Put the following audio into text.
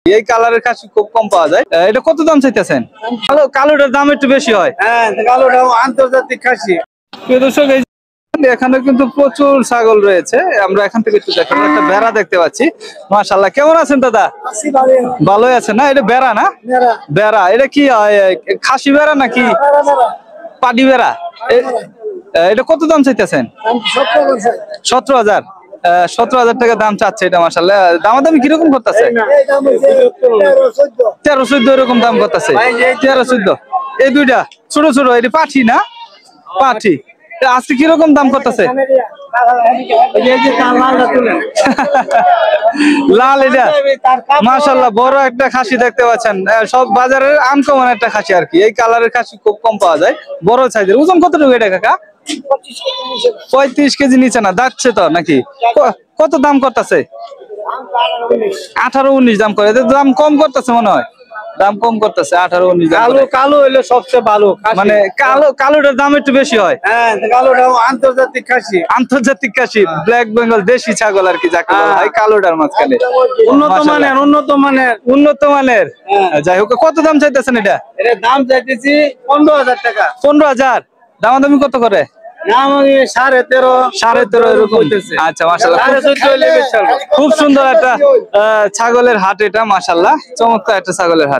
এই কালারের খাসি খুব কম পাওয়া যায়। এটা কত দাম চাইতেছেন? কালোটার দাম একটু বেশি হয়। হ্যাঁ, কালোটা আন্তর্জাতিক খাসি। প্রিয় দর্শক, এখানে কিন্তু প্রচুর ছাগল রয়েছে। আমরা এখান থেকে একটু দেখাবো। একটা বেড়া দেখতে পাচ্ছি। মাশাআল্লাহ, কেমন আছেন দাদা? ভালোই আছেন না? এটা বেড়া না? বেড়া। এটা কি খাসি বেড়া নাকি পাটি বেড়া? এটা কত দাম চাইতেছেন? 17,000। 17,000 টাকা দাম চাচ্ছে এটা। মাশাআল্লাহ, দামাদামি কিরকম করতেছে? 13-14 এরকম দাম করতেছে। 13-14। এই দুইটা ছোট ছোট, এটা পাঠি না? পাঠি। আজকে কিরকম দাম করতেছে? লাল এটা মাশাআল্লাহ বড় একটা খাসি দেখতে পাচ্ছেন। সব বাজারের আনকমন একটা খাসি আর কি। এই কালারের খাসি খুব কম পাওয়া যায়, বড় সাইজের। ওজন কতটুকু এটা কাকা? 35 কেজি নিচে না? দাঁতছে তো নাকি? কত দাম করতেছে? 18-19 দাম করে। দাম কম করতেছে মনে হয়। দাম কম করতেছে 18-19। কালো হইলে সবচেয়ে ভালো, মানে কালোটার দাম একটু বেশি হয়। হ্যাঁ, কালোটা আন্তর্জাতিক খাসি। আন্তর্জাতিক খাসি, ব্ল্যাক বেঙ্গল দেশি ছাগল আর কি যাকে বলা হয়। কালোটার মাঝখানে উন্নত মানের। যাই হোক, কত দাম চাইতেছেন এটা? এর দাম চাইতেছি 15,000 টাকা। 15,000। দামাদামি কত করে? দাম 13.5 এরকম। আচ্ছা, মাশাআল্লাহ, খুব সুন্দর একটা ছাগলের হাট এটা। মাশাআল্লাহ, চমৎকার একটা ছাগলের হাট।